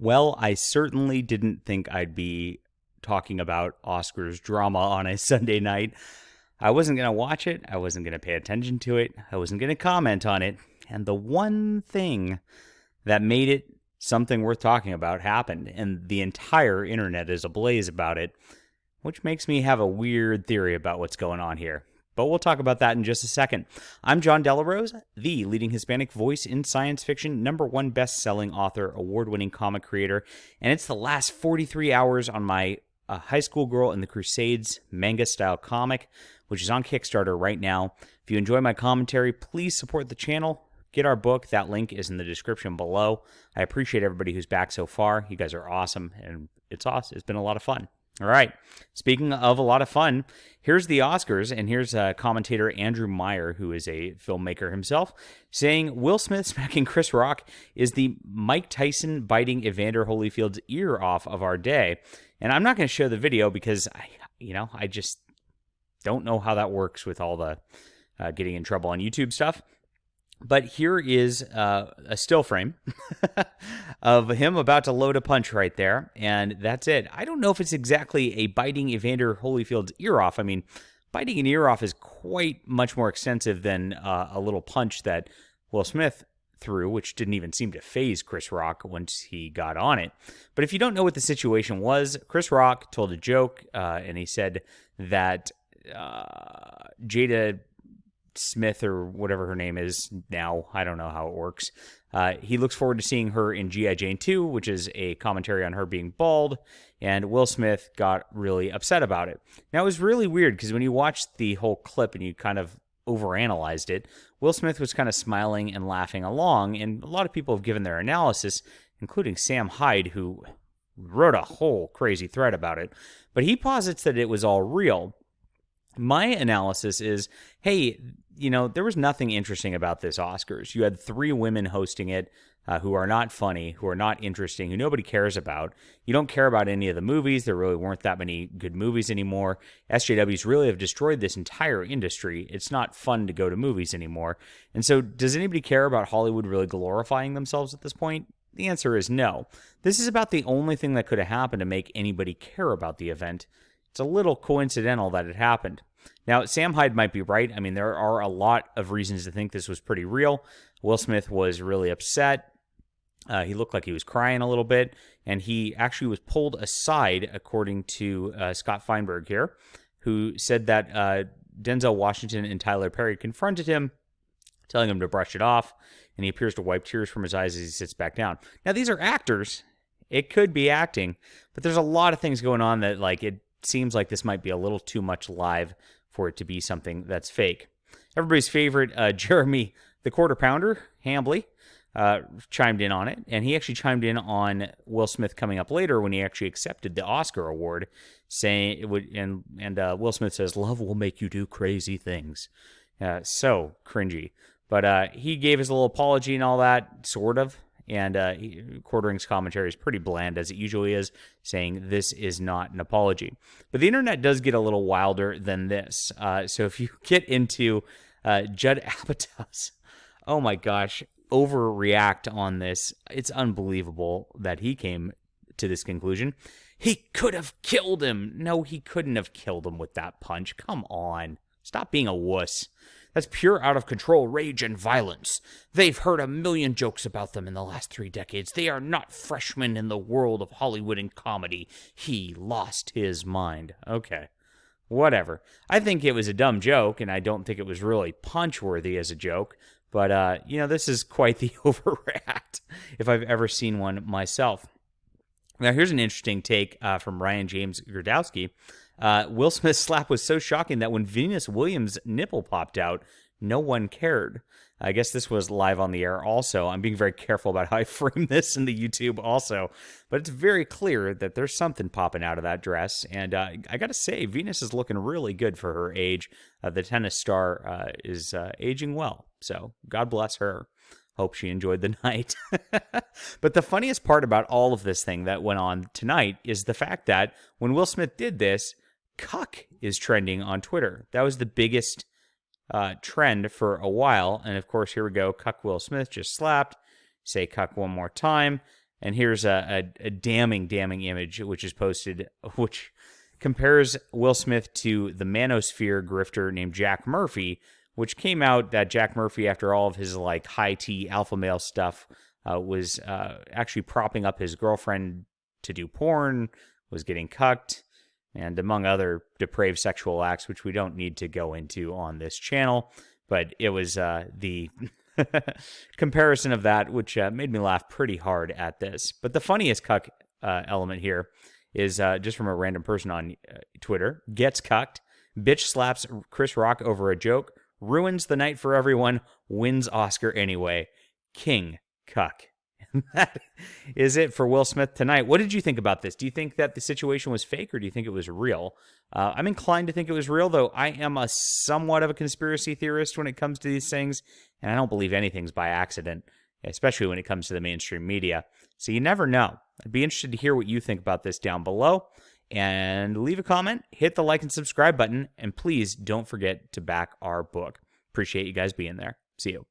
Well, I certainly didn't think I'd be talking about Oscars drama on a Sunday night. I wasn't going to watch it. I wasn't going to pay attention to it. I wasn't going to comment on it. And the one thing that made it something worth talking about happened, and the entire internet is ablaze about it, which makes me have a weird theory about what's going on here. But we'll talk about that in just a second. I'm John Delarose, the leading Hispanic voice in science fiction, #1 best-selling author, award-winning comic creator, and it's the last 43 hours on my High School Girl in the Crusades manga-style comic, which is on Kickstarter right now. If you enjoy my commentary, please support the channel. Get our book. That link is in the description below. I appreciate everybody who's back so far. You guys are awesome, and it's awesome. It's been a lot of fun. All right. Speaking of a lot of fun, here's the Oscars, and here's commentator Andrew Meyer, who is a filmmaker himself, saying Will Smith smacking Chris Rock is the Mike Tyson biting Evander Holyfield's ear off of our day. And I'm not going to show the video because I just don't know how that works with all the getting in trouble on YouTube stuff. But here is a still frame of him about to load a punch right there, and that's it. I don't know if it's exactly a biting Evander Holyfield's ear off. I mean, biting an ear off is quite much more extensive than a little punch that Will Smith threw, which didn't even seem to faze Chris Rock once he got on it. But if you don't know what the situation was, Chris Rock told a joke, and he said that Jada Smith, or whatever her name is now, I don't know how it works, he looks forward to seeing her in G.I. Jane 2, which is a commentary on her being bald, and Will Smith got really upset about it. Now, it was really weird, because when you watched the whole clip and you kind of overanalyzed it, Will Smith was kind of smiling and laughing along, and a lot of people have given their analysis, including Sam Hyde, who wrote a whole crazy thread about it, but he posits that it was all real. My analysis is, hey, there was nothing interesting about this Oscars. You had 3 women hosting it who are not funny, who are not interesting, who nobody cares about. You don't care about any of the movies. There really weren't that many good movies anymore. SJWs really have destroyed this entire industry. It's not fun to go to movies anymore. And so does anybody care about Hollywood really glorifying themselves at this point? The answer is no. This is about the only thing that could have happened to make anybody care about the event. It's a little coincidental that it happened. Now, Sam Hyde might be right. I mean, there are a lot of reasons to think this was pretty real. Will Smith was really upset. He looked like he was crying a little bit, and he actually was pulled aside, according to Scott Feinberg here, who said that Denzel Washington and Tyler Perry confronted him, telling him to brush it off, and he appears to wipe tears from his eyes as he sits back down. Now, these are actors. It could be acting, but there's a lot of things going on that, it seems like this might be a little too much live for it to be something that's fake. Everybody's favorite, Jeremy the Quarter Pounder, Hambly, chimed in on it, and he actually chimed in on Will Smith coming up later when he actually accepted the Oscar award, saying it would, and Will Smith says, "Love will make you do crazy things." So cringy. But he gave his little apology and all that, sort of. And Quartering's commentary is pretty bland, as it usually is, saying this is not an apology. But the internet does get a little wilder than this. So if you get into Judd Apatow's, oh my gosh, overreact on this, it's unbelievable that he came to this conclusion. He could have killed him. No, he couldn't have killed him with that punch. Come on. Stop being a wuss. That's pure out-of-control rage and violence. They've heard a million jokes about them in the last 3 decades. They are not freshmen in the world of Hollywood and comedy. He lost his mind. Okay, whatever. I think it was a dumb joke, and I don't think it was really punch-worthy as a joke. But, this is quite the overreact, if I've ever seen one myself. Now, here's an interesting take from Ryan James Gradowski. Will Smith's slap was so shocking that when Venus Williams' nipple popped out, no one cared. I guess this was live on the air also. I'm being very careful about how I frame this in the YouTube also. But it's very clear that there's something popping out of that dress. And I got to say, Venus is looking really good for her age. The tennis star is aging well. So God bless her. Hope she enjoyed the night. But the funniest part about all of this thing that went on tonight is the fact that when Will Smith did this, cuck is trending on Twitter. That was the biggest trend for a while. And of course, here we go. Cuck Will Smith just slapped. Say cuck one more time. And here's a damning image which is posted, which compares Will Smith to the manosphere grifter named Jack Murphy, which came out that Jack Murphy, after all of his like high tea alpha male stuff, was actually propping up his girlfriend to do porn, was getting cucked, and among other depraved sexual acts, which we don't need to go into on this channel. But it was the comparison of that, which made me laugh pretty hard at this. But the funniest cuck element here is just from a random person on Twitter. Gets cucked. Bitch slaps Chris Rock over a joke. Ruins the night for everyone. Wins Oscar anyway. King cuck. And that is it for Will Smith tonight. What did you think about this? Do you think that the situation was fake, or do you think it was real? I'm inclined to think it was real, though I am a somewhat of a conspiracy theorist when it comes to these things, and I don't believe anything's by accident, especially when it comes to the mainstream media. So you never know. I'd be interested to hear what you think about this down below, and leave a comment, hit the like and subscribe button, and please don't forget to back our book. Appreciate you guys being there. See you.